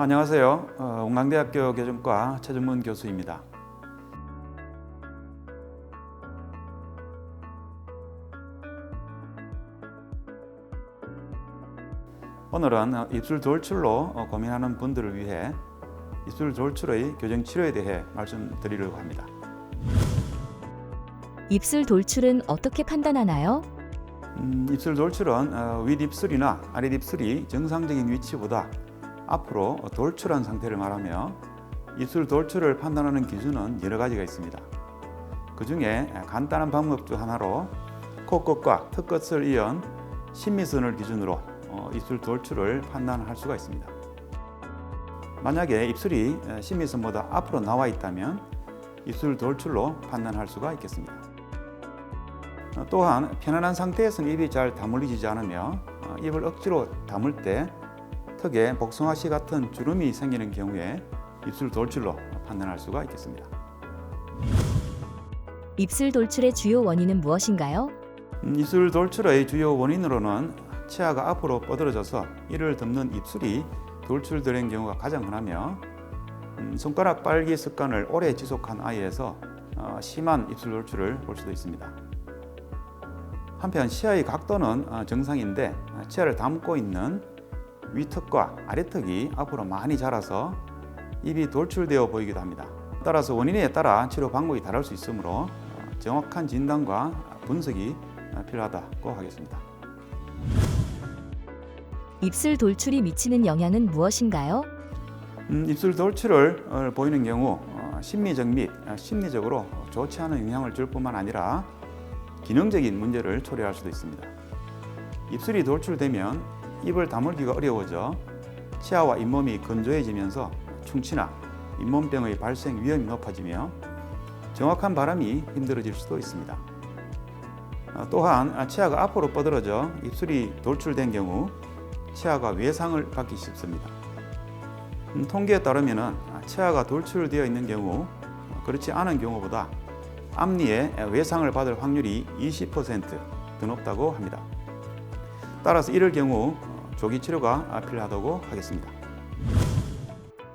안녕하세요. 원광대학교 교정과 최정문 교수입니다. 오늘은 입술 돌출로 고민하는 분들을 위해 입술 돌출의 교정 치료에 대해 말씀드리려고 합니다. 입술 돌출은 어떻게 판단하나요? 입술 돌출은 윗입술이나 아랫입술이 정상적인 위치보다 앞으로 돌출한 상태를 말하며 입술 돌출을 판단하는 기준은 여러 가지가 있습니다. 그 중에 간단한 방법 중 하나로 코끝과 턱끝을 이은 심미선을 기준으로 입술 돌출을 판단할 수가 있습니다. 만약에 입술이 심미선보다 앞으로 나와 있다면 입술 돌출로 판단할 수가 있겠습니다. 또한 편안한 상태에서는 입이 잘 다물리지 않으며 입을 억지로 다물 때 턱에 복숭아씨 같은 주름이 생기는 경우에 입술 돌출로 판단할 수가 있겠습니다. 입술 돌출의 주요 원인은 무엇인가요? 입술 돌출의 주요 원인으로는 치아가 앞으로 뻗어져서 이를 덮는 입술이 돌출되는 경우가 가장 흔하며 손가락 빨기 습관을 오래 지속한 아이에서 심한 입술 돌출을 볼 수도 있습니다. 한편 치아의 각도는 정상인데 치아를 담고 있는 위턱과 아래턱이 앞으로 많이 자라서 입이 돌출되어 보이기도 합니다. 따라서 원인에 따라 치료 방법이 다를 수 있으므로 정확한 진단과 분석이 필요하다고 하겠습니다. 입술 돌출이 미치는 영향은 무엇인가요? 입술 돌출을 보이는 경우 심미적 및 심리적으로 좋지 않은 영향을 줄 뿐만 아니라 기능적인 문제를 초래할 수도 있습니다. 입술이 돌출되면 입을 다물기가 어려워져 치아와 잇몸이 건조해지면서 충치나 잇몸병의 발생 위험이 높아지며 정확한 발음이 힘들어질 수도 있습니다. 또한 치아가 앞으로 뻗어져 입술이 돌출된 경우 치아가 외상을 받기 쉽습니다. 통계에 따르면 치아가 돌출되어 있는 경우 그렇지 않은 경우보다 앞니에 외상을 받을 확률이 20% 더 높다고 합니다. 따라서 이럴 경우 조기 치료가 필요하다고 하겠습니다.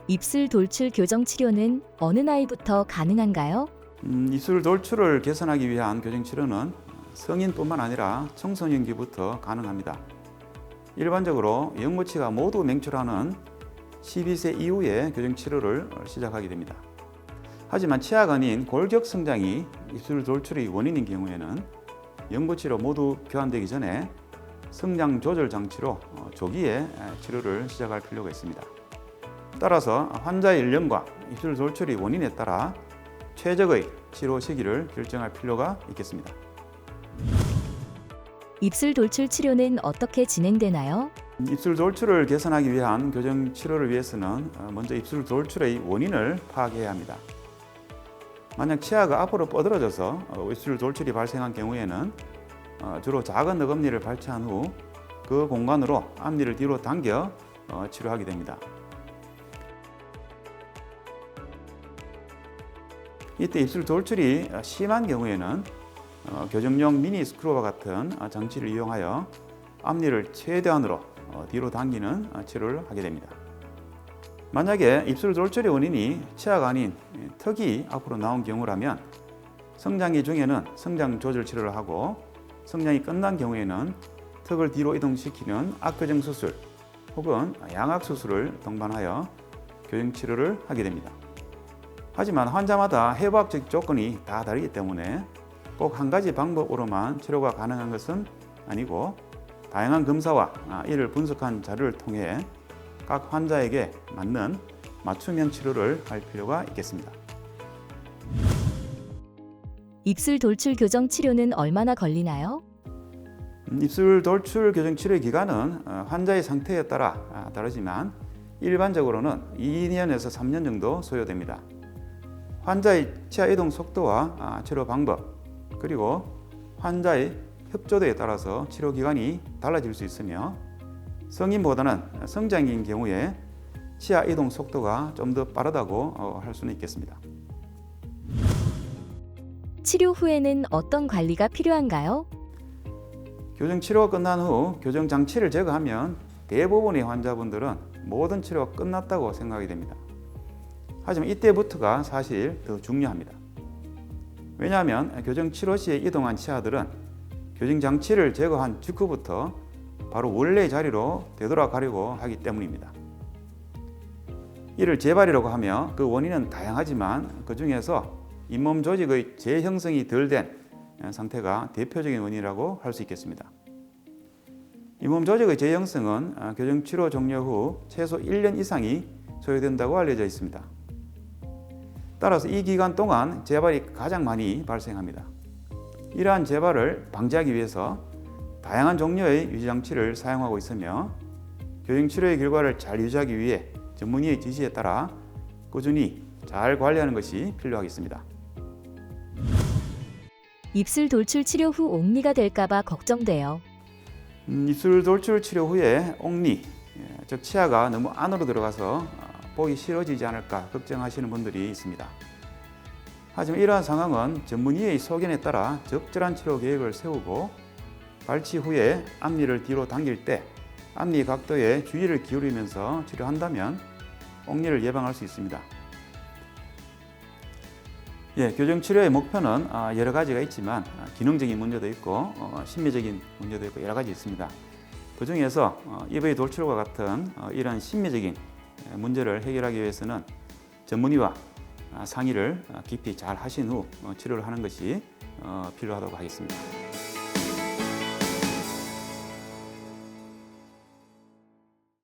입술 돌출 교정 치료는 어느 나이부터 가능한가요? 입술 돌출을 개선하기 위한 교정 치료는 성인뿐만 아니라 청소년기부터 가능합니다. 일반적으로 영모치가 모두 맹출하는 12세 이후에 교정 치료를 시작하게 됩니다. 하지만 치아가 아닌 골격 성장이 입술 돌출의 원인인 경우에는 영모치로 모두 교환되기 전에 성장 조절 장치로 조기에 치료를 시작할 필요가 있습니다. 따라서 환자의 연령과 입술 돌출의 원인에 따라 최적의 치료 시기를 결정할 필요가 있겠습니다. 입술 돌출 치료는 어떻게 진행되나요? 입술 돌출을 개선하기 위한 교정 치료를 위해서는 먼저 입술 돌출의 원인을 파악해야 합니다. 만약 치아가 앞으로 뻗어져서 입술 돌출이 발생한 경우에는 주로 작은 어금니를 발치한 후 그 공간으로 앞니를 뒤로 당겨 치료하게 됩니다. 이때 입술 돌출이 심한 경우에는 교정용 미니 스크루와 같은 장치를 이용하여 앞니를 최대한으로 뒤로 당기는 치료를 하게 됩니다. 만약에 입술 돌출의 원인이 치아가 아닌 턱이 앞으로 나온 경우라면 성장기 중에는 성장 조절 치료를 하고 성장이 끝난 경우에는 턱을 뒤로 이동시키는 악교정 수술 혹은 양악 수술을 동반하여 교정 치료를 하게 됩니다. 하지만 환자마다 해부학적 조건이 다 다르기 때문에 꼭 한 가지 방법으로만 치료가 가능한 것은 아니고 다양한 검사와 이를 분석한 자료를 통해 각 환자에게 맞는 맞춤형 치료를 할 필요가 있겠습니다. 입술 돌출 교정 치료는 얼마나 걸리나요? 입술 돌출 교정 치료의 기간은 환자의 상태에 따라 다르지만 일반적으로는 2년에서 3년 정도 소요됩니다. 환자의 치아 이동 속도와 치료 방법 그리고 환자의 협조도에 따라서 치료 기간이 달라질 수 있으며 성인보다는 성장기인 경우에 치아 이동 속도가 좀 더 빠르다고 할 수는 있겠습니다. 치료 후에는 어떤 관리가 필요한가요? 교정 치료가 끝난 후 교정 장치를 제거하면 대부분의 환자분들은 모든 치료가 끝났다고 생각이 됩니다. 하지만 이때부터가 사실 더 중요합니다. 왜냐하면 교정 치료 시에 이동한 치아들은 교정 장치를 제거한 직후부터 바로 원래의 자리로 되돌아가려고 하기 때문입니다. 이를 재발이라고 하며 그 원인은 다양하지만 그 중에서 잇몸 조직의 재형성이 덜 된 상태가 대표적인 원인이라고 할 수 있겠습니다. 잇몸 조직의 재형성은 교정 치료 종료 후 최소 1년 이상이 소요된다고 알려져 있습니다. 따라서 이 기간 동안 재발이 가장 많이 발생합니다. 이러한 재발을 방지하기 위해서 다양한 종류의 유지장치를 사용하고 있으며 교정 치료의 결과를 잘 유지하기 위해 전문의의 지시에 따라 꾸준히 잘 관리하는 것이 필요하겠습니다. 입술 돌출 치료 후 옥니가 될까봐 걱정돼요. 입술 돌출 치료 후에 옥니, 즉 치아가 너무 안으로 들어가서 보기 싫어지지 않을까 걱정하시는 분들이 있습니다. 하지만 이러한 상황은 전문의의 소견에 따라 적절한 치료 계획을 세우고 발치 후에 앞니를 뒤로 당길 때 앞니 각도에 주의를 기울이면서 치료한다면 옥니를 예방할 수 있습니다. 교정 치료의 목표는 여러 가지가 있지만 기능적인 문제도 있고 심미적인 문제도 있고 여러 가지 있습니다. 그 중에서 입의 돌출과 같은 이런 심미적인 문제를 해결하기 위해서는 전문의와 상의를 깊이 잘 하신 후 치료를 하는 것이 필요하다고 하겠습니다.